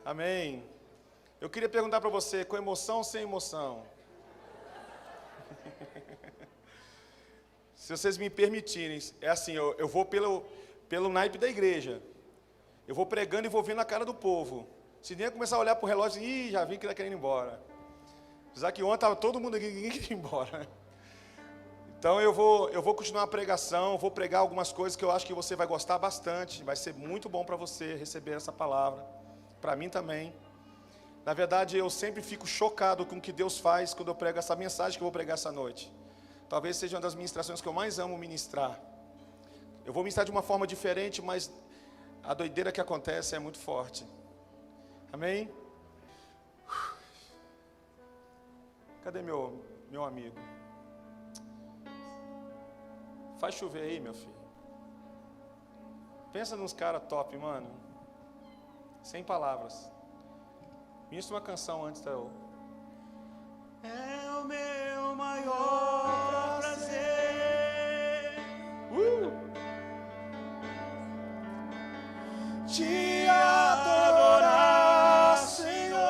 Amém. Eu queria perguntar para você, com emoção ou sem emoção? Se vocês me permitirem, é assim, eu vou pelo naipe da igreja. Eu vou pregando e vou vendo a cara do povo. Se nem começar a olhar para o relógio, já vi que está querendo ir embora. Apesar que ontem estava todo mundo aqui, ninguém queria ir embora. Então eu vou continuar a pregação, vou pregar algumas coisas que eu acho que você vai gostar bastante. Vai ser muito bom para você receber essa palavra. Para mim também. Na verdade, eu sempre fico chocado com o que Deus faz quando eu prego essa mensagem que eu vou pregar essa noite. Talvez seja uma das ministrações que eu mais amo ministrar. Eu vou ministrar de uma forma diferente, mas a doideira que acontece é muito forte. Amém? Cadê meu amigo? Faz chover aí, meu filho. Pensa nos caras top, mano. Sem palavras. Ministra uma canção antes da eu. É o meu maior prazer te adorar, Senhor,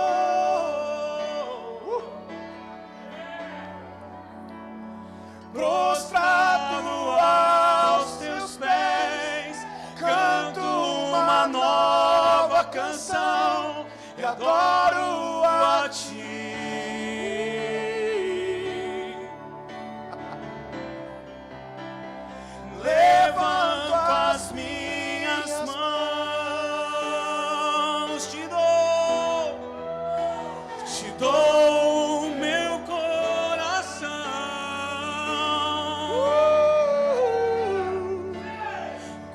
prostrado aos teus pés, canto uma nova canção e adoro a ti. Levanto as minhas mãos, te dou o meu coração.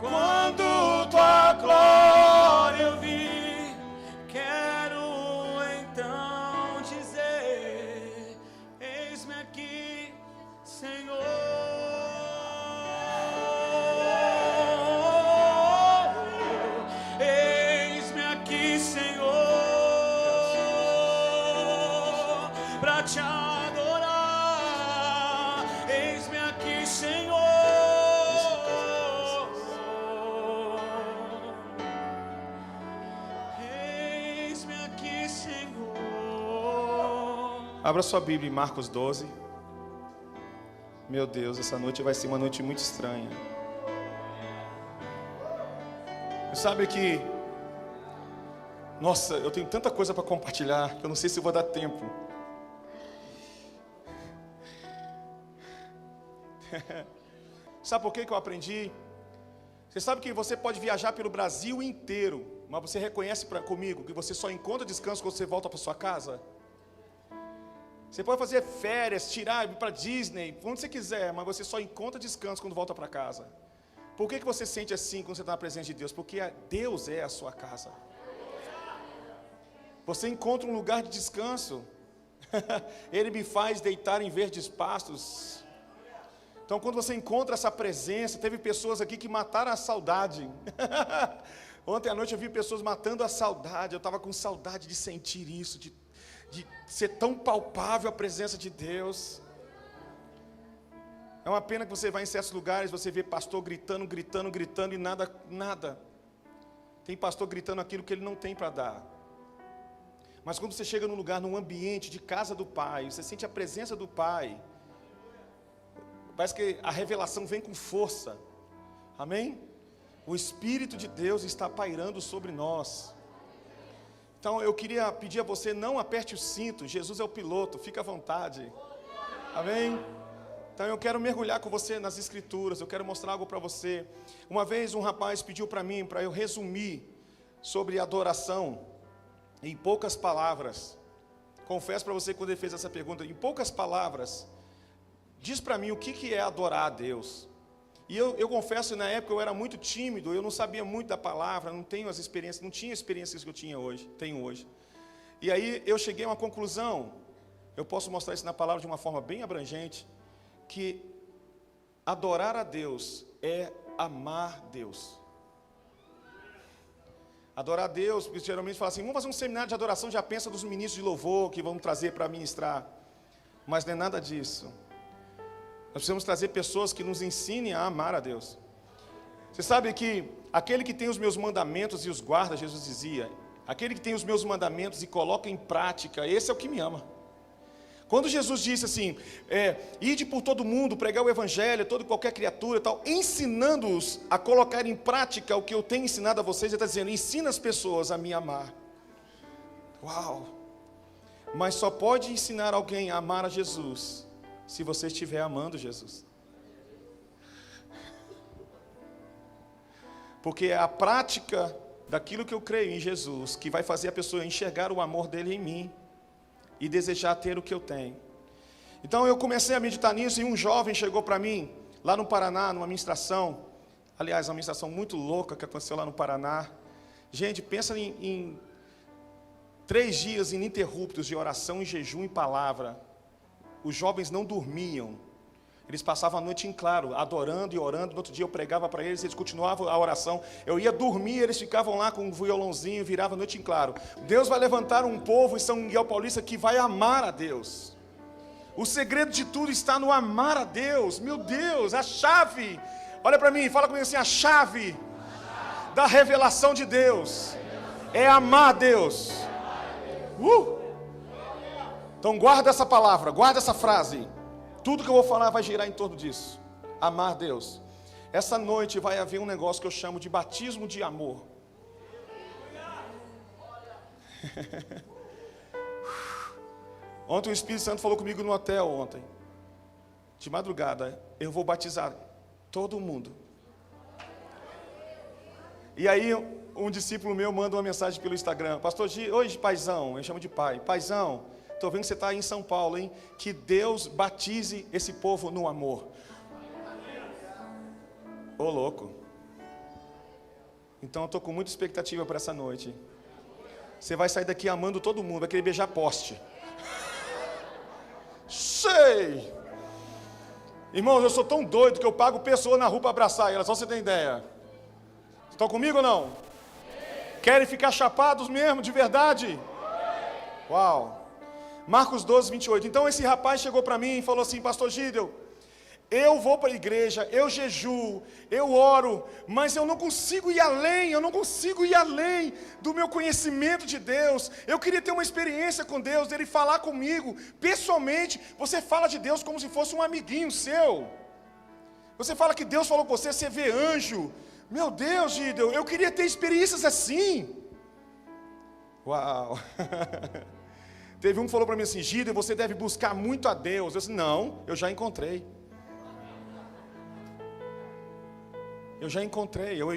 Quando tua glória eu vi, quero então dizer: eis-me aqui, Senhor. Eis-me aqui, Senhor, pra te adorar. Eis-me aqui, Senhor. Eis-me aqui, Senhor. Abra sua Bíblia em Marcos 12. Meu Deus, essa noite vai ser uma noite muito estranha. Você sabe que... Nossa, eu tenho tanta coisa para compartilhar que eu não sei se vou dar tempo. Sabe por que eu aprendi? Você sabe que você pode viajar pelo Brasil inteiro, mas você reconhece comigo que você só encontra descanso quando você volta para sua casa? Você pode fazer férias, ir para Disney, onde você quiser, mas você só encontra descanso quando volta para casa. Por que você sente assim quando você está na presença de Deus? Porque Deus é a sua casa. Você encontra um lugar de descanso. Ele me faz deitar em verdes pastos. Então quando você encontra essa presença, teve pessoas aqui que mataram a saudade. Ontem à noite eu vi pessoas matando a saudade. Eu estava com saudade de sentir isso, de ser tão palpável a presença de Deus. É uma pena que você vai em certos lugares, você vê pastor gritando e nada. Tem pastor gritando aquilo que ele não tem para dar. Mas quando você chega num lugar, num ambiente de casa do Pai, você sente a presença do Pai, parece que a revelação vem com força. Amém? O Espírito de Deus está pairando sobre nós. Então eu queria pedir a você, não aperte o cinto, Jesus é o piloto, fica à vontade. Amém? Então eu quero mergulhar com você nas Escrituras, eu quero mostrar algo para você. Uma vez um rapaz pediu para mim, para eu resumir sobre adoração, em poucas palavras. Confesso para você, quando ele fez essa pergunta, em poucas palavras, diz para mim o que é adorar a Deus. E eu confesso, na época eu era muito tímido, eu não sabia muito da palavra, não tinha experiências que eu tenho hoje. E aí eu cheguei a uma conclusão, eu posso mostrar isso na palavra de uma forma bem abrangente, que adorar a Deus é amar Deus. Adorar a Deus, porque geralmente fala assim, vamos fazer um seminário de adoração, já pensa dos ministros de louvor que vão trazer para ministrar. Mas não é nada disso. Nós precisamos trazer pessoas que nos ensinem a amar a Deus. Você sabe que aquele que tem os meus mandamentos e os guarda, Jesus dizia, aquele que tem os meus mandamentos e coloca em prática, esse é o que me ama. Quando Jesus disse assim, ide por todo mundo, pregar o evangelho, toda qualquer criatura, tal, ensinando-os a colocar em prática o que eu tenho ensinado a vocês, ele está dizendo, ensina as pessoas a me amar. Uau! Mas só pode ensinar alguém a amar a Jesus, se você estiver amando Jesus. Porque é a prática daquilo que eu creio em Jesus, que vai fazer a pessoa enxergar o amor dele em mim, e desejar ter o que eu tenho. Então eu comecei a meditar nisso, e um jovem chegou para mim, lá no Paraná, numa ministração, aliás, uma ministração muito louca que aconteceu lá no Paraná. Gente, pensa em 3 dias ininterruptos de oração, e jejum e palavra. Os jovens não dormiam, eles passavam a noite em claro, adorando e orando. No outro dia eu pregava para eles, eles continuavam a oração. Eu ia dormir, eles ficavam lá com um violãozinho, virava a noite em claro. Deus vai levantar um povo em São Miguel Paulista que vai amar a Deus. O segredo de tudo está no amar a Deus. Meu Deus, a chave. Olha para mim, fala comigo assim, a chave da revelação de Deus é amar a Deus. Então guarda essa palavra, guarda essa frase. Tudo que eu vou falar vai girar em torno disso. Amar Deus. Essa noite vai haver um negócio que eu chamo de batismo de amor. Ontem o Espírito Santo falou comigo no hotel ontem. De madrugada, eu vou batizar todo mundo. E aí um discípulo meu manda uma mensagem pelo Instagram. Pastor G, hoje paizão, eu chamo de pai. Paizão, estou vendo que você está aí em São Paulo, hein? Que Deus batize esse povo no amor. Ô louco. Então eu estou com muita expectativa para essa noite. Você vai sair daqui amando todo mundo, vai querer beijar poste. Sei! Irmãos, eu sou tão doido que eu pago pessoa na rua para abraçar ela, só você tem ideia. Estão comigo ou não? Querem ficar chapados mesmo, de verdade? Uau! Marcos 12, 28. Então esse rapaz chegou para mim e falou assim, pastor Gideon, eu vou para a igreja, eu jejuo, eu oro, mas eu não consigo ir além do meu conhecimento de Deus. Eu queria ter uma experiência com Deus, dele falar comigo, pessoalmente. Você fala de Deus como se fosse um amiguinho seu. Você fala que Deus falou com você, você vê anjo. Meu Deus, Gideon, eu queria ter experiências assim. Uau! Teve um que falou para mim assim, Gideon, você deve buscar muito a Deus. Eu disse, não, eu já encontrei.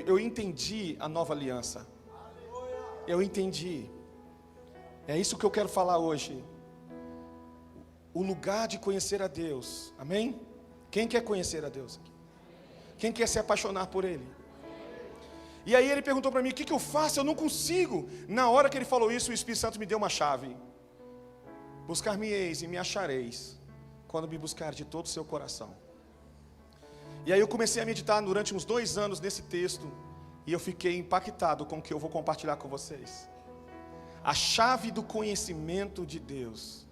Eu entendi a nova aliança. Eu entendi. É isso que eu quero falar hoje. O lugar de conhecer a Deus. Amém? Quem quer conhecer a Deus aqui? Quem quer se apaixonar por Ele? E aí ele perguntou para mim, o que eu faço? Eu não consigo. Na hora que ele falou isso, o Espírito Santo me deu uma chave. Buscar-me-eis e me achareis, quando me buscar de todo o seu coração. E aí eu comecei a meditar durante uns 2 anos nesse texto, e eu fiquei impactado com o que eu vou compartilhar com vocês. A chave do conhecimento de Deus,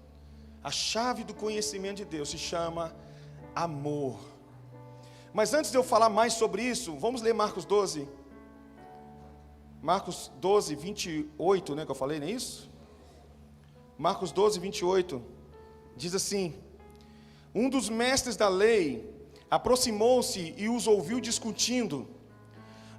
a chave do conhecimento de Deus se chama amor. Mas antes de eu falar mais sobre isso, vamos ler Marcos 12. Marcos 12, 28, né, que eu falei, não é isso? Marcos 12, 28, diz assim, um dos mestres da lei aproximou-se e os ouviu discutindo.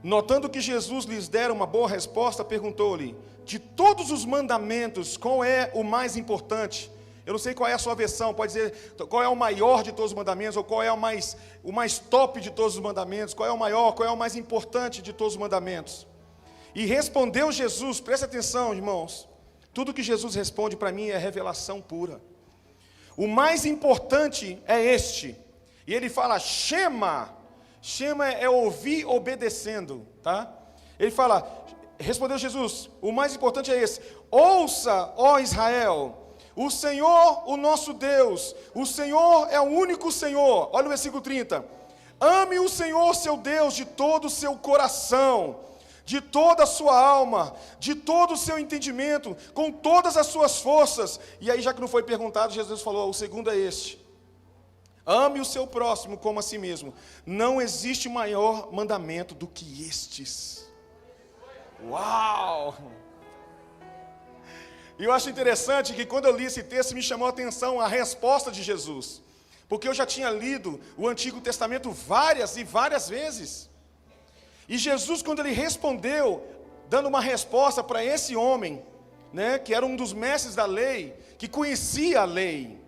Notando que Jesus lhes dera uma boa resposta, perguntou-lhe, de todos os mandamentos, qual é o mais importante? Eu não sei qual é a sua versão, pode dizer qual é o maior de todos os mandamentos, ou qual é o mais top de todos os mandamentos, qual é o maior, qual é o mais importante de todos os mandamentos. E respondeu Jesus, presta atenção, irmãos, tudo que Jesus responde para mim é revelação pura. O mais importante é este. E ele fala, Shema. Shema é ouvir obedecendo, tá? Ele fala, respondeu Jesus, o mais importante é esse. Ouça, ó Israel, o Senhor, o nosso Deus, o Senhor é o único Senhor. Olha o versículo 30. Ame o Senhor, seu Deus, de todo o seu coração, de toda a sua alma, de todo o seu entendimento, com todas as suas forças. E aí, já que não foi perguntado, Jesus falou, o segundo é este. Ame o seu próximo como a si mesmo. Não existe maior mandamento do que estes. Uau! E eu acho interessante que quando eu li esse texto, me chamou a atenção a resposta de Jesus. Porque eu já tinha lido o Antigo Testamento várias e várias vezes. E Jesus, quando ele respondeu, dando uma resposta para esse homem, né, que era um dos mestres da lei, que conhecia a lei,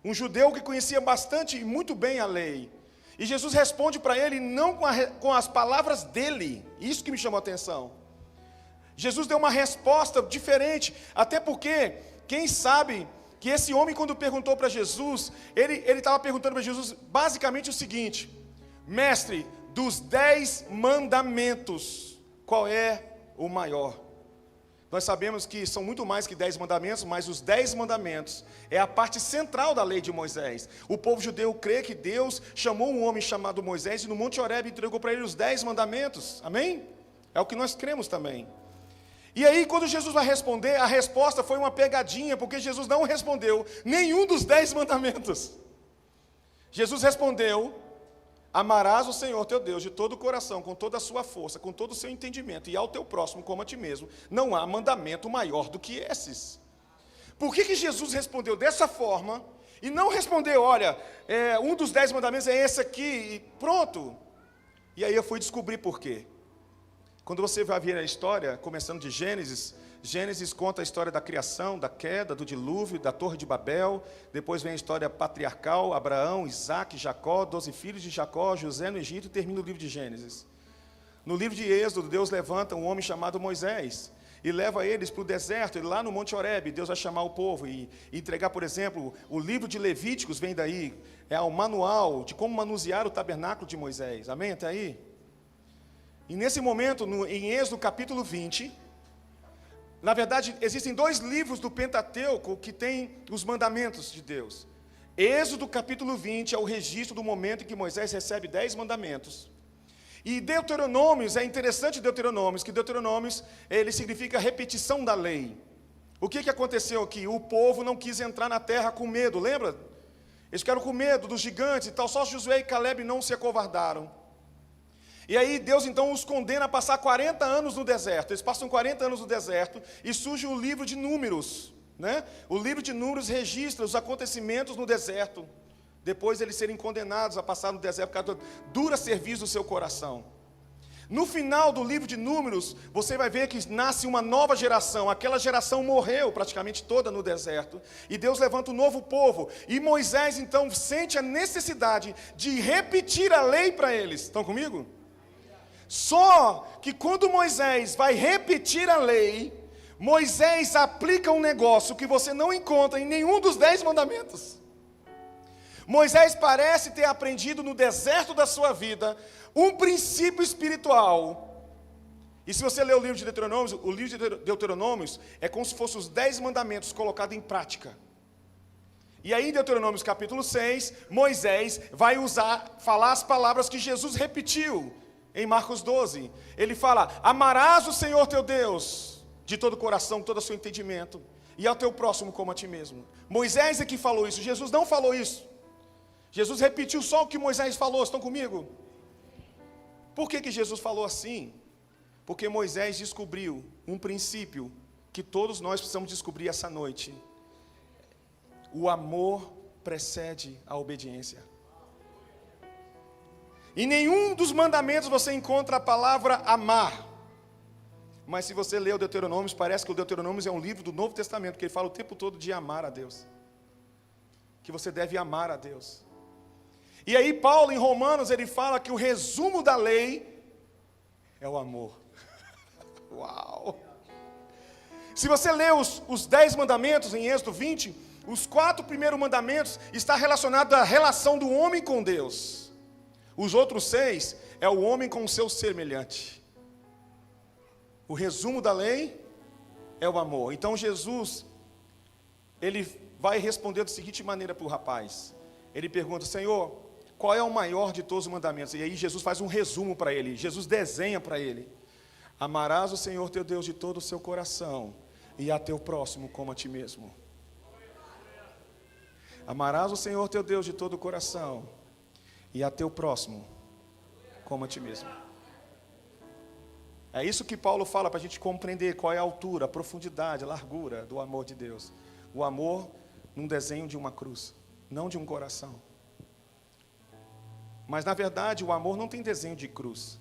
um judeu que conhecia bastante e muito bem a lei. E Jesus responde para ele não com as palavras dele, isso que me chamou a atenção. Jesus deu uma resposta diferente, até porque, quem sabe, que esse homem quando perguntou para Jesus, ele estava perguntando para Jesus basicamente o seguinte: mestre, dos 10 mandamentos, qual é o maior? Nós sabemos que são muito mais que 10 mandamentos, mas os 10 mandamentos é a parte central da lei de Moisés. O povo judeu crê que Deus chamou um homem chamado Moisés e no Monte Horebe entregou para ele os 10 mandamentos, amém? É o que nós cremos também. E aí quando Jesus vai responder, a resposta foi uma pegadinha, porque Jesus não respondeu nenhum dos 10 mandamentos. Jesus respondeu: amarás o Senhor teu Deus de todo o coração, com toda a sua força, com todo o seu entendimento, e ao teu próximo como a ti mesmo. Não há mandamento maior do que esses. Por que Jesus respondeu dessa forma, e não respondeu, olha, um dos 10 mandamentos é esse aqui, e pronto? E aí eu fui descobrir por quê. Quando você vai ver a história, começando de Gênesis, Gênesis conta a história da criação, da queda, do dilúvio, da torre de Babel. Depois vem a história patriarcal, Abraão, Isaac, Jacó, 12 filhos de Jacó, José no Egito, e termina o livro de Gênesis. No livro de Êxodo, Deus levanta um homem chamado Moisés e leva eles para o deserto, e lá no Monte Horebe, Deus vai chamar o povo e entregar, por exemplo, o livro de Levíticos vem daí, é o manual de como manusear o tabernáculo de Moisés, amém? Até aí? E nesse momento, em Êxodo capítulo 20, na verdade, existem 2 livros do Pentateuco que tem os mandamentos de Deus. Êxodo capítulo 20 é o registro do momento em que Moisés recebe 10 mandamentos. E Deuteronômios, é interessante Deuteronômios, que Deuteronômios, ele significa repetição da lei. O que aconteceu aqui? O povo não quis entrar na terra com medo, lembra? Eles ficaram com medo dos gigantes e tal, só Josué e Calebe não se acovardaram. E aí Deus então os condena a passar 40 anos no deserto. Eles passam 40 anos no deserto e surge o livro de Números, né? O livro de Números registra os acontecimentos no deserto, depois eles serem condenados a passar no deserto por causa do dura serviço do seu coração. No final do livro de Números, você vai ver que nasce uma nova geração. Aquela geração morreu praticamente toda no deserto, e Deus levanta um novo povo, e Moisés então sente a necessidade de repetir a lei para eles. Estão comigo? Só que quando Moisés vai repetir a lei, Moisés aplica um negócio que você não encontra em nenhum dos 10 mandamentos. Moisés parece ter aprendido no deserto da sua vida um princípio espiritual. E se você ler o livro de Deuteronômios, o livro de Deuteronômios é como se fossem os 10 mandamentos colocados em prática. E aí em Deuteronômios capítulo 6, Moisés vai falar as palavras que Jesus repetiu em Marcos 12, ele fala: amarás o Senhor teu Deus de todo o coração, todo o seu entendimento, e ao teu próximo como a ti mesmo. Moisés é que falou isso, Jesus não falou isso. Jesus repetiu só o que Moisés falou, estão comigo? Por que Jesus falou assim? Porque Moisés descobriu um princípio que todos nós precisamos descobrir essa noite. O amor precede a obediência. Em nenhum dos mandamentos você encontra a palavra amar. Mas se você lê o Deuteronômio, parece que o Deuteronômio é um livro do Novo Testamento, que ele fala o tempo todo de amar a Deus. Que você deve amar a Deus. E aí Paulo, em Romanos, ele fala que o resumo da lei é o amor. Uau! Se você lê os 10 mandamentos em Êxodo 20, os 4 primeiros mandamentos estão relacionados à relação do homem com Deus. Os outros 6 é o homem com o seu semelhante. O resumo da lei é o amor. Então Jesus, ele vai responder da seguinte maneira para o rapaz. Ele pergunta: Senhor, qual é o maior de todos os mandamentos? E aí Jesus faz um resumo para ele. Jesus desenha para ele: amarás o Senhor teu Deus de todo o seu coração, e a teu próximo como a ti mesmo. Amarás o Senhor teu Deus de todo o coração, e a teu próximo como a ti mesmo. É isso que Paulo fala para a gente compreender qual é a altura, a profundidade, a largura do amor de Deus. O amor num desenho de uma cruz, não de um coração. Mas na verdade o amor não tem desenho de cruz.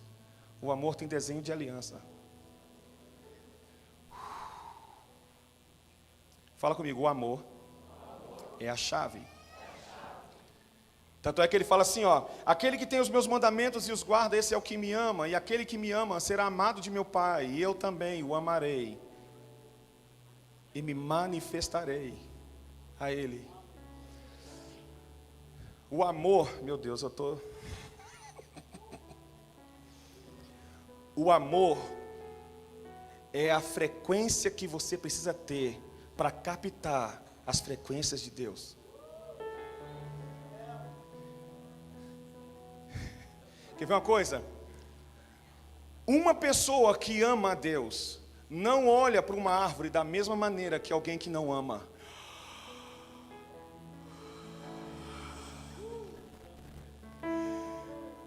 O amor tem desenho de aliança. Fala comigo, o amor é a chave. Tanto é que ele fala assim, ó: aquele que tem os meus mandamentos e os guarda, esse é o que me ama, e aquele que me ama será amado de meu Pai, e eu também o amarei, e me manifestarei a Ele. O amor, meu Deus, O amor é a frequência que você precisa ter para captar as frequências de Deus. Quer ver uma coisa? Uma pessoa que ama a Deus não olha para uma árvore da mesma maneira que alguém que não ama.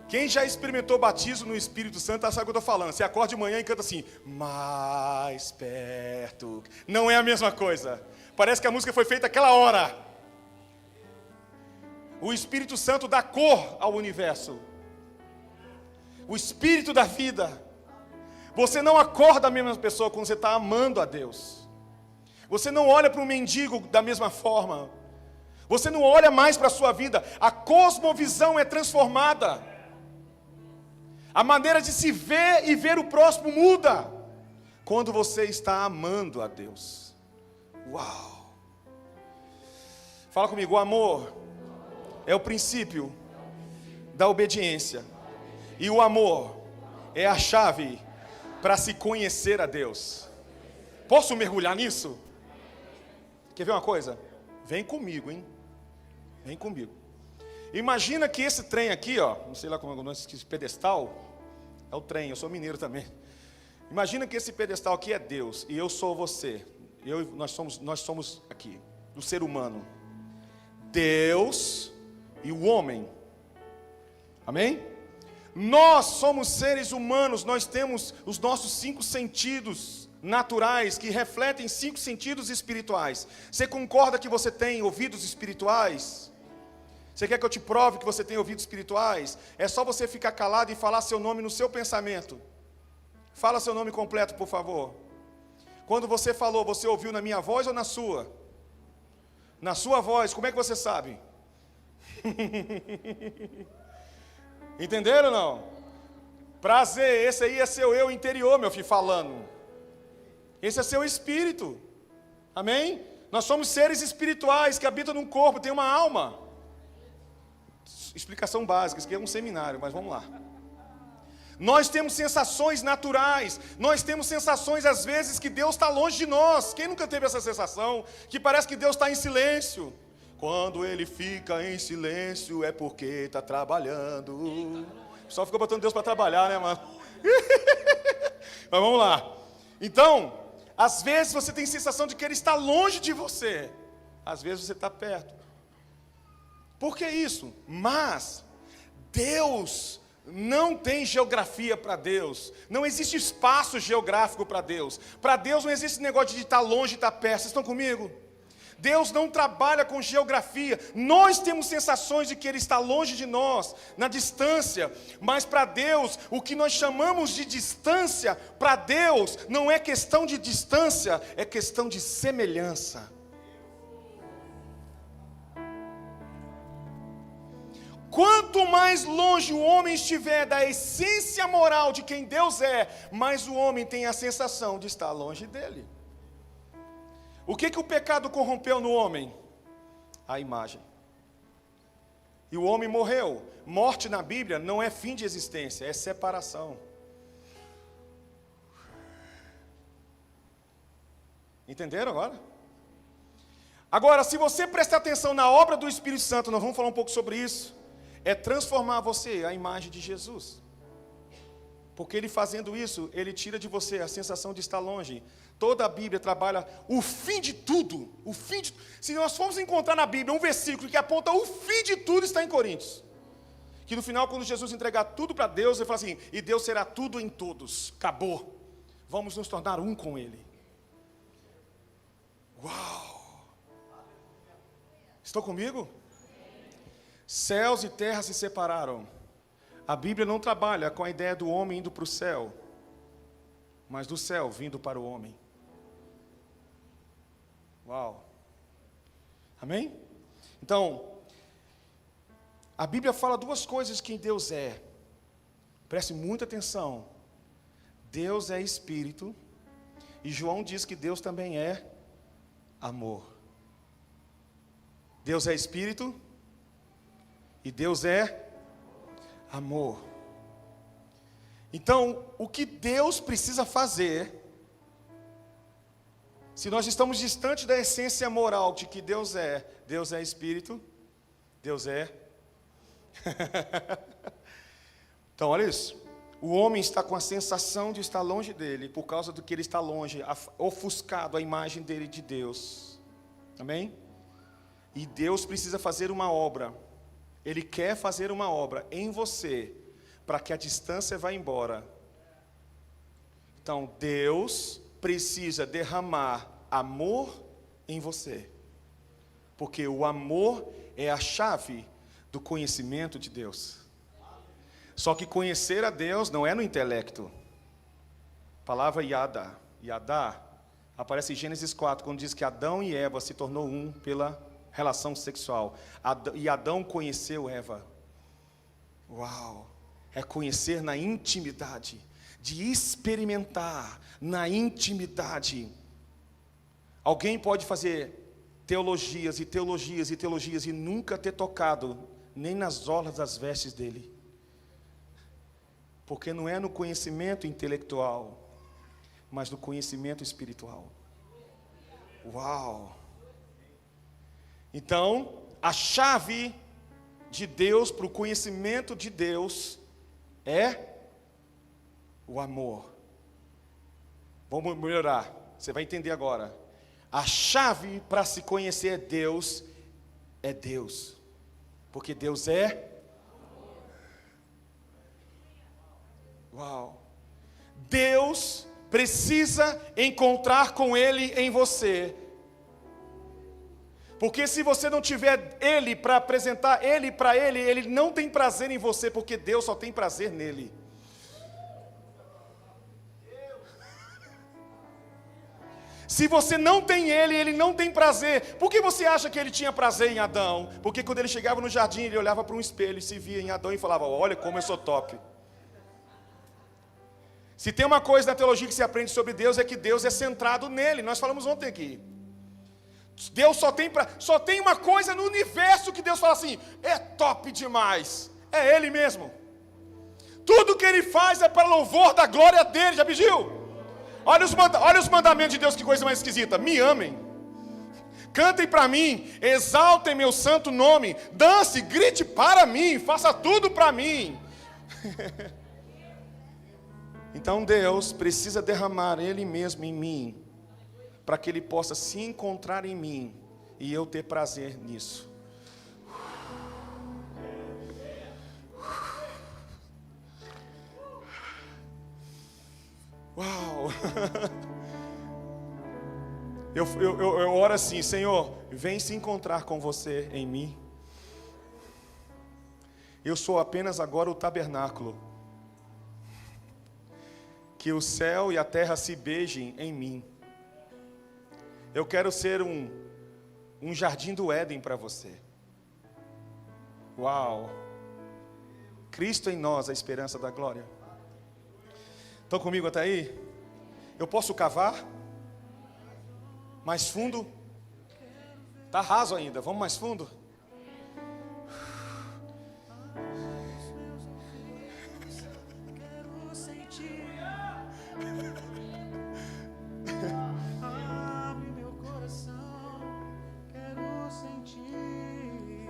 Quem já experimentou batismo no Espírito Santo sabe o que eu estou falando. Você acorda de manhã e canta assim: mais perto. Não é a mesma coisa. Parece que a música foi feita aquela hora. O Espírito Santo dá cor ao universo. O Espírito da vida. Você não acorda a mesma pessoa quando você está amando a Deus. Você não olha para um mendigo da mesma forma. Você não olha mais para a sua vida. A cosmovisão é transformada. A maneira de se ver e ver o próximo muda quando você está amando a Deus. Uau! Fala comigo, o amor é o princípio da obediência. E o amor é a chave para se conhecer a Deus. Posso mergulhar nisso? Quer ver uma coisa? Vem comigo, hein? Vem comigo. Imagina que esse trem aqui, ó, não sei lá como é o nome, esse pedestal, é o trem, eu sou mineiro também. Imagina que esse pedestal aqui é Deus, e eu sou você. Nós somos aqui, o ser humano. Deus e o homem. Amém? Nós somos seres humanos, nós temos os nossos 5 sentidos naturais, que refletem 5 sentidos espirituais. Você concorda que você tem ouvidos espirituais? Você quer que eu te prove que você tem ouvidos espirituais? É só você ficar calado e falar seu nome no seu pensamento. Fala seu nome completo, por favor. Quando você falou, você ouviu na minha voz ou na sua? Na sua voz, como é que você sabe? Entenderam ou não? Prazer, esse aí é seu eu interior, meu filho, falando. Esse é seu espírito. Amém? Nós somos seres espirituais que habitam num corpo, tem uma alma. Explicação básica, isso aqui é um seminário, mas vamos lá. Nós temos sensações naturais. Nós temos sensações às vezes que Deus está longe de nós. Quem nunca teve essa sensação? Que parece que Deus está em silêncio. Quando Ele fica em silêncio é porque está trabalhando. O pessoal fica botando Deus para trabalhar, né, mano? Mas vamos lá. Então, às vezes você tem sensação de que Ele está longe de você. Às vezes você está perto. Por que isso? Mas Deus não tem geografia para Deus. Não existe espaço geográfico para Deus. Para Deus não existe negócio de estar longe e estar perto. Vocês estão comigo? Deus não trabalha com geografia. Nós temos sensações de que Ele está longe de nós, na distância. Mas para Deus, o que nós chamamos de distância, para Deus não é questão de distância, é questão de semelhança. Quanto mais longe o homem estiver da essência moral de quem Deus é, mais o homem tem a sensação de estar longe dele. O que o pecado corrompeu no homem? A imagem. E o homem morreu. Morte na Bíblia não é fim de existência, é separação. Entenderam agora? Agora, se você prestar atenção na obra do Espírito Santo, nós vamos falar um pouco sobre isso. É transformar você à imagem de Jesus. Porque Ele fazendo isso, Ele tira de você a sensação de estar longe. Toda a Bíblia trabalha o fim de tudo. Se nós formos encontrar na Bíblia um versículo que aponta o fim de tudo, está em Coríntios. Que no final, quando Jesus entregar tudo para Deus, ele fala assim, e Deus será tudo em todos. Acabou. Vamos nos tornar um com Ele. Uau! Estão comigo? Céus e terra se separaram. A Bíblia não trabalha com a ideia do homem indo para o céu, mas do céu vindo para o homem. Uau! Amém? Então, a Bíblia fala duas coisas que Deus é. Preste muita atenção. Deus é Espírito, e João diz que Deus também é amor. Deus é Espírito, e Deus é amor. Então, o que Deus precisa fazer, se nós estamos distante da essência moral de que Deus é Espírito, Deus é. Então, olha isso. O homem está com a sensação de estar longe dele, por causa do que ele está longe, ofuscado a imagem dele de Deus. Amém? E Deus precisa fazer uma obra. Ele quer fazer uma obra em você, para que a distância vá embora. Então, Deus precisa derramar amor em você. Porque o amor é a chave do conhecimento de Deus. Só que conhecer a Deus não é no intelecto. A palavra Yada, Yadá, aparece em Gênesis 4, quando diz que Adão e Eva se tornou um pela relação sexual. E Adão conheceu Eva. Uau! É conhecer na intimidade, de experimentar na intimidade. Alguém pode fazer teologias e teologias e teologias e nunca ter tocado nem nas orlas das vestes dele. Porque não é no conhecimento intelectual, mas no conhecimento espiritual. Uau! Então, a chave de Deus para o conhecimento de Deus é o amor. Vamos melhorar, você vai entender agora. A chave para se conhecer Deus é Deus, porque Deus é. Uau! Deus precisa encontrar com Ele em você. Porque se você não tiver Ele para apresentar Ele para Ele, Ele não tem prazer em você, porque Deus só tem prazer nele. Se você não tem Ele, Ele não tem prazer. Por que você acha que Ele tinha prazer em Adão? Porque quando ele chegava no jardim, ele olhava para um espelho e se via em Adão e falava, olha como eu sou top. Se tem uma coisa na teologia que se aprende sobre Deus, é que Deus é centrado nele. Nós falamos ontem aqui. Deus só tem uma coisa no universo que Deus fala assim, é top demais, é Ele mesmo. Tudo que Ele faz é para louvor da glória dEle, já viu? Olha os mandamentos de Deus, que coisa mais esquisita. Me amem, cantem para mim, exaltem meu santo nome, dance, grite para mim, faça tudo para mim. Então Deus precisa derramar Ele mesmo em mim, para que Ele possa se encontrar em mim e eu ter prazer nisso. Uau! Eu oro assim, Senhor, vem se encontrar com você em mim. Eu sou apenas agora o tabernáculo. Que o céu e a terra se beijem em mim. Eu quero ser um jardim do Éden para você. Uau! Cristo em nós, a esperança da glória. Estão comigo até aí? Eu posso cavar? Mais fundo? Está raso ainda, vamos mais fundo?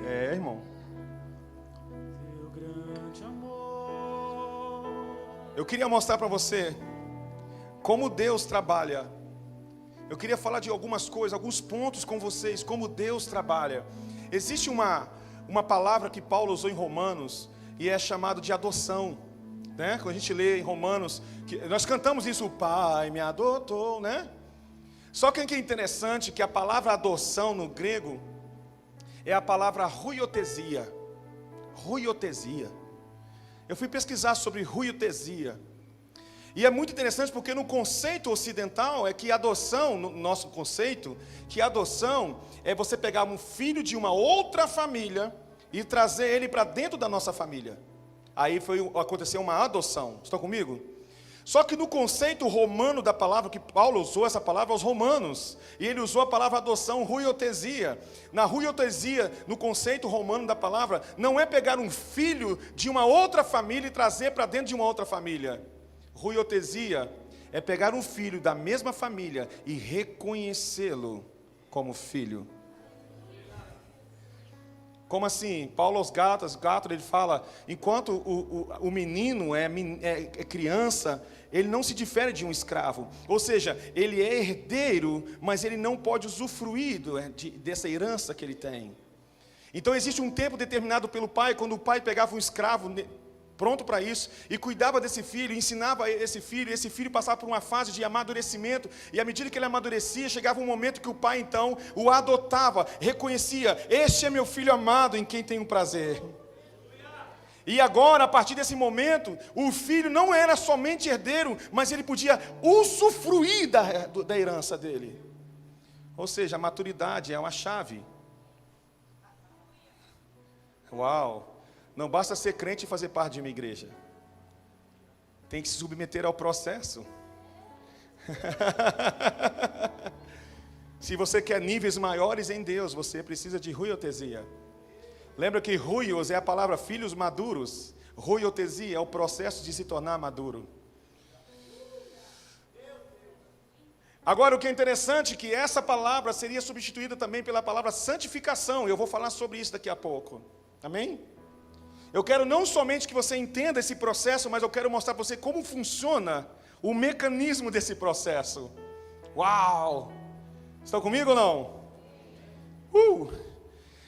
É, irmão. Eu queria mostrar para você como Deus trabalha. Eu queria falar de algumas coisas, alguns pontos com vocês, como Deus trabalha. Existe uma palavra que Paulo usou em Romanos, e é chamado de adoção, né? Quando a gente lê em Romanos, nós cantamos isso, o Pai me adotou, né? Só que o que é interessante, que a palavra adoção no grego é a palavra ruiotesia. Ruiotesia. Eu fui pesquisar sobre ruiotesia. E é muito interessante porque no conceito ocidental é que adoção, no nosso conceito, que adoção é você pegar um filho de uma outra família e trazer ele para dentro da nossa família. Aí aconteceu uma adoção. Estão comigo? Só que no conceito romano da palavra, que Paulo usou essa palavra aos romanos, e ele usou a palavra adoção, ruiotesia. Na ruiotesia, no conceito romano da palavra, não é pegar um filho de uma outra família e trazer para dentro de uma outra família. Ruiotesia é pegar um filho da mesma família e reconhecê-lo como filho. Como assim? Paulo aos Gálatas, ele fala, enquanto o menino é criança, ele não se difere de um escravo. Ou seja, ele é herdeiro, mas ele não pode usufruir dessa herança que ele tem. Então existe um tempo determinado pelo pai, quando o pai pegava um escravo pronto para isso, e cuidava desse filho, ensinava esse filho passava por uma fase de amadurecimento, e à medida que ele amadurecia, chegava um momento que o pai então o adotava, reconhecia, este é meu filho amado em quem tenho prazer. E agora, a partir desse momento, o filho não era somente herdeiro, mas ele podia usufruir da herança dele. Ou seja, a maturidade é uma chave. Uau! Não basta ser crente e fazer parte de uma igreja. Tem que se submeter ao processo. Se você quer níveis maiores em Deus, você precisa de ruiotesia. Lembra que ruios é a palavra filhos maduros. Ruiotesia é o processo de se tornar maduro. Agora, o que é interessante é que essa palavra seria substituída também pela palavra santificação. Eu vou falar sobre isso daqui a pouco. Amém? Eu quero não somente que você entenda esse processo, mas eu quero mostrar para você como funciona o mecanismo desse processo. Uau! Estão comigo ou não?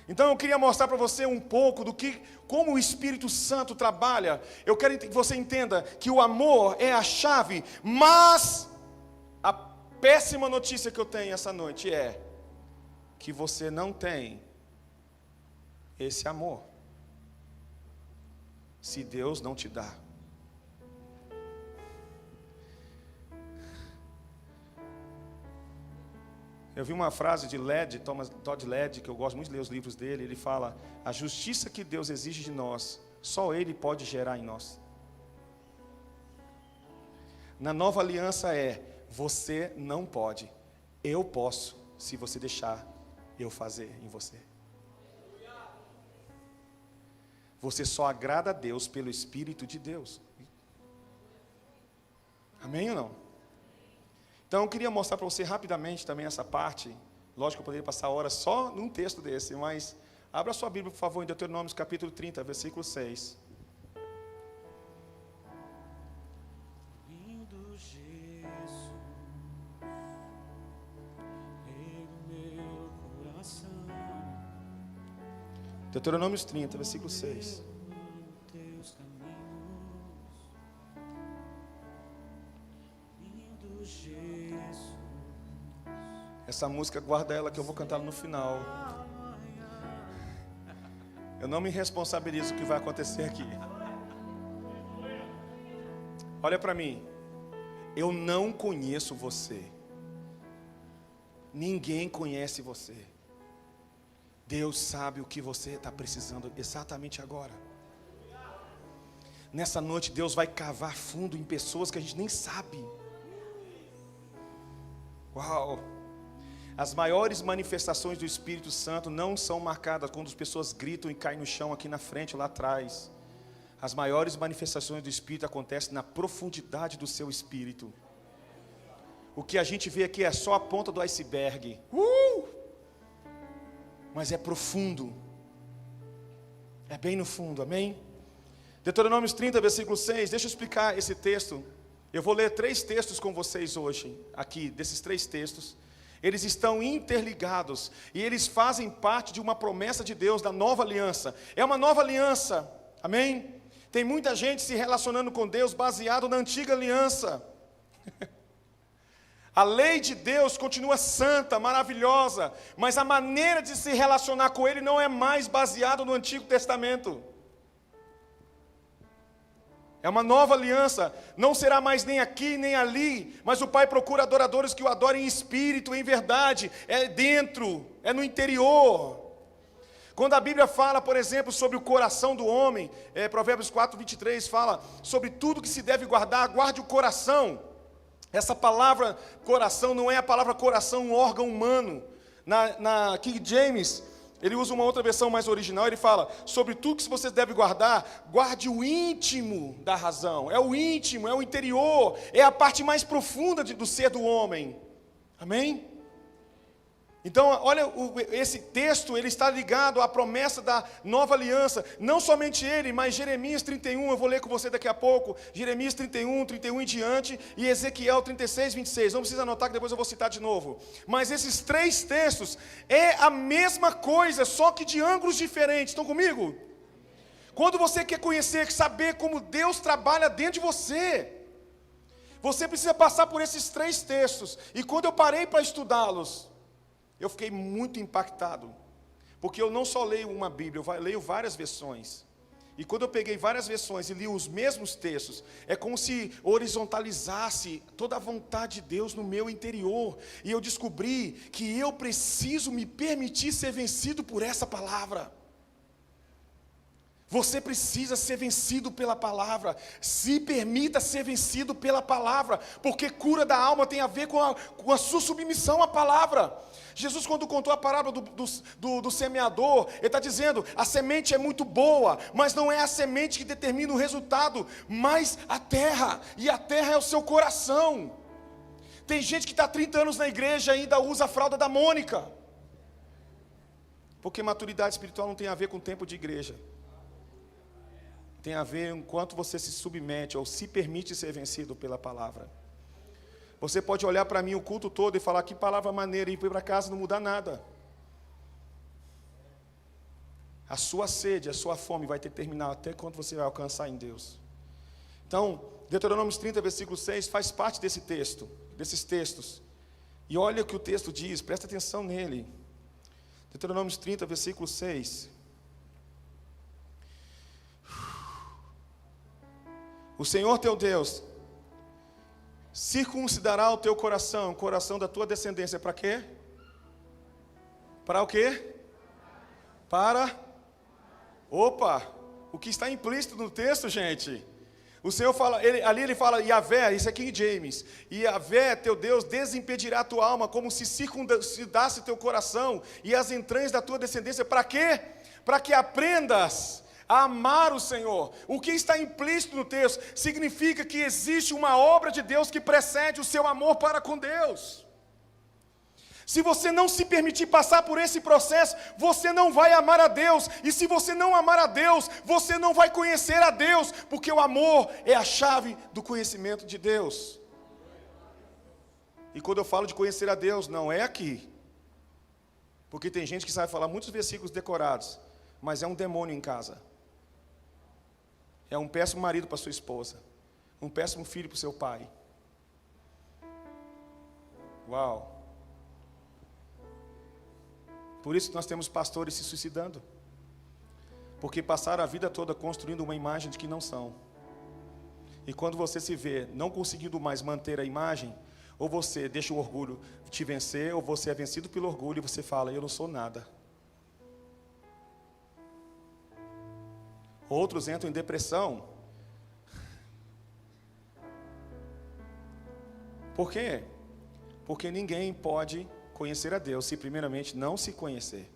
Então eu queria mostrar para você um pouco como o Espírito Santo trabalha. Eu quero que você entenda que o amor é a chave, mas a péssima notícia que eu tenho essa noite é que você não tem esse amor. Se Deus não te dá. Eu vi uma frase de Todd Led, que eu gosto muito de ler os livros dele. Ele fala, a justiça que Deus exige de nós, só Ele pode gerar em nós. Na nova aliança você não pode, eu posso, se você deixar eu fazer em você. Você só agrada a Deus pelo Espírito de Deus. Amém ou não? Então eu queria mostrar para você rapidamente também essa parte. Lógico que eu poderia passar horas só num texto desse, mas abra sua Bíblia, por favor, em Deuteronômio capítulo 30, versículo 6. Lindo Jesus, em meu coração. Deuteronômio 30, versículo 6. Teus caminhos, lindo Jesus. Essa música, guarda ela que eu vou cantar no final. Eu não me responsabilizo com o que vai acontecer aqui. Olha para mim. Eu não conheço você. Ninguém conhece você. Deus sabe o que você está precisando exatamente agora. Nessa noite Deus vai cavar fundo em pessoas que a gente nem sabe. Uau! As maiores manifestações do Espírito Santo não são marcadas quando as pessoas gritam e caem no chão aqui na frente ou lá atrás. As maiores manifestações do Espírito acontecem na profundidade do seu espírito. O que a gente vê aqui é só a ponta do iceberg. Mas é profundo. É bem no fundo, amém? Deuteronômio 30, versículo 6. Deixa eu explicar esse texto. Eu vou ler 3 textos com vocês hoje. Aqui, desses 3 textos. Eles estão interligados. E eles fazem parte de uma promessa de Deus da nova aliança. É uma nova aliança, amém? Tem muita gente se relacionando com Deus baseado na antiga aliança. A lei de Deus continua santa, maravilhosa, mas a maneira de se relacionar com Ele não é mais baseada no Antigo Testamento. É uma nova aliança, não será mais nem aqui nem ali, mas o Pai procura adoradores que o adorem em espírito, em verdade, é dentro, é no interior. Quando a Bíblia fala, por exemplo, sobre o coração do homem, Provérbios 4, 23 fala sobre tudo que se deve guardar, guarde o coração. Essa palavra coração não é a palavra coração, um órgão humano. Na King James, ele usa uma outra versão mais original, ele fala, sobre tudo que você deve guardar, guarde o íntimo da razão. É o íntimo, é o interior, é a parte mais profunda do ser do homem. Amém? Então, olha, esse texto, ele está ligado à promessa da nova aliança. Não somente ele, mas Jeremias 31, eu vou ler com você daqui a pouco. Jeremias 31, 31 em diante, e Ezequiel 36, 26. Não precisa anotar que depois eu vou citar de novo. Mas esses três textos é a mesma coisa, só que de ângulos diferentes. Estão comigo? Quando você quer conhecer, saber como Deus trabalha dentro de você precisa passar por esses três textos. E quando eu parei para estudá-los, eu fiquei muito impactado, porque eu não só leio uma Bíblia, eu leio várias versões. E quando eu peguei várias versões e li os mesmos textos, é como se horizontalizasse toda a vontade de Deus no meu interior. E eu descobri que eu preciso me permitir ser vencido por essa palavra. Você precisa ser vencido pela palavra. Se permita ser vencido pela palavra, porque cura da alma tem a ver com a sua submissão à palavra. Jesus, quando contou a parábola do semeador, ele está dizendo, a semente é muito boa, mas não é a semente que determina o resultado, mas a terra, e a terra é o seu coração. Tem gente que está há 30 anos na igreja e ainda usa a fralda da Mônica, porque maturidade espiritual não tem a ver com tempo de igreja. Tem a ver com quanto você se submete ou se permite ser vencido pela palavra. Você pode olhar para mim o culto todo e falar, que palavra maneira, e ir para casa não muda nada. A sua sede, a sua fome vai terminar até quando você vai alcançar em Deus. Então, Deuteronômio 30, versículo 6, faz parte desse texto, desses textos. E olha o que o texto diz, presta atenção nele. Deuteronômio 30, versículo 6. O Senhor teu Deus circuncidará o teu coração, o coração da tua descendência. Para quê? Para o quê? Para... Opa! O que está implícito no texto, gente? O Senhor fala, ali ele fala, Yahvé, isso é King James. Yahvé, teu Deus, desimpedirá a tua alma, como se circuncidasse teu coração e as entranhas da tua descendência. Para quê? Para que aprendas a amar o Senhor. O que está implícito no texto significa que existe uma obra de Deus que precede o seu amor para com Deus. Se você não se permitir passar por esse processo, você não vai amar a Deus. E se você não amar a Deus, você não vai conhecer a Deus, porque o amor é a chave do conhecimento de Deus. E quando eu falo de conhecer a Deus, não é aqui. Porque tem gente que sabe falar muitos versículos decorados, mas é um demônio em casa. É um péssimo marido para sua esposa, um péssimo filho para o seu pai. Uau! Por isso que nós temos pastores se suicidando, porque passaram a vida toda construindo uma imagem de que não são. E quando você se vê não conseguindo mais manter a imagem, ou você deixa o orgulho te vencer, ou você é vencido pelo orgulho e você fala, eu não sou nada. Outros entram em depressão. Por quê? Porque ninguém pode conhecer a Deus se primeiramente não se conhecer.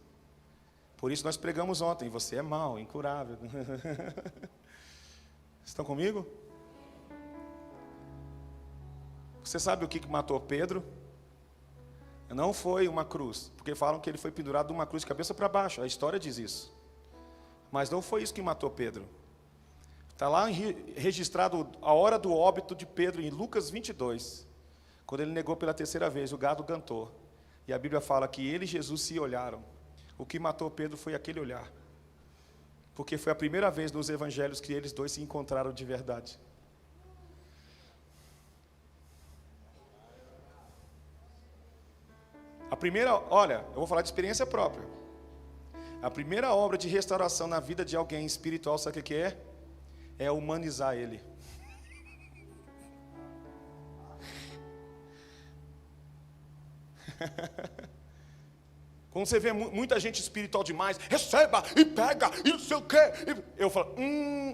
Por isso nós pregamos ontem, você é mau, incurável. Estão comigo? Você sabe o que matou Pedro? Não foi uma cruz, porque falam que ele foi pendurado numa cruz de cabeça para baixo, a história diz isso. Mas não foi isso que matou Pedro. Está lá registrado a hora do óbito de Pedro em Lucas 22. Quando ele negou pela terceira vez, o gado cantou. E a Bíblia fala que ele e Jesus se olharam. O que matou Pedro foi aquele olhar. Porque foi a primeira vez nos evangelhos que eles dois se encontraram de verdade. A primeira, olha, eu vou falar de experiência própria. A primeira obra de restauração na vida de alguém espiritual, sabe o que é? É humanizar ele. Quando você vê muita gente espiritual demais, receba e pega e não sei o quê. Eu falo,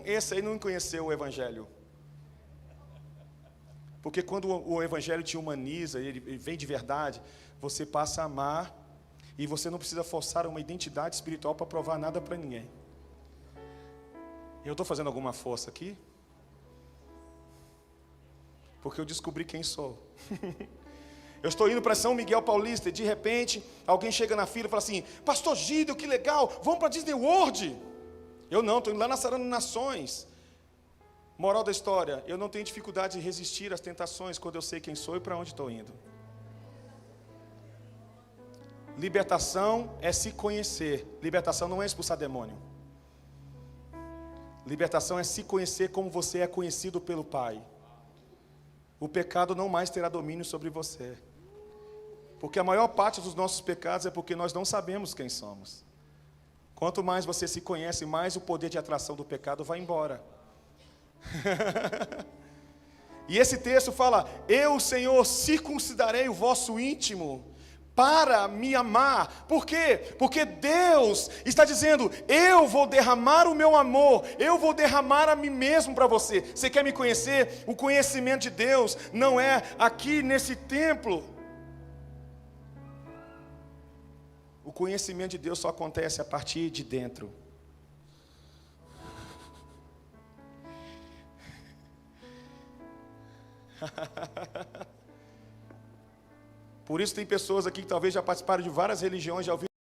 esse aí não conheceu o Evangelho. Porque quando o Evangelho te humaniza, ele vem de verdade, você passa a amar e você não precisa forçar uma identidade espiritual para provar nada para ninguém. Eu estou fazendo alguma força aqui? Porque eu descobri quem sou. Eu estou indo para São Miguel Paulista e de repente alguém chega na fila e fala assim: Pastor Gideon, que legal, vamos para Disney World. Eu não, estou indo lá na Sarando Nações. Moral da história, eu não tenho dificuldade de resistir às tentações quando eu sei quem sou e para onde estou indo. Libertação é se conhecer. Libertação não é expulsar demônio. Libertação é se conhecer como você é conhecido pelo Pai. O pecado não mais terá domínio sobre você. Porque a maior parte dos nossos pecados é porque nós não sabemos quem somos. Quanto mais você se conhece, mais o poder de atração do pecado vai embora. E esse texto fala: eu, Senhor, circuncidarei o vosso íntimo para me amar. Por quê? Porque Deus está dizendo: eu vou derramar o meu amor, eu vou derramar a mim mesmo para você. Você quer me conhecer? O conhecimento de Deus não é aqui nesse templo. O conhecimento de Deus só acontece a partir de dentro. Por isso tem pessoas aqui que talvez já participaram de várias religiões, já ouviram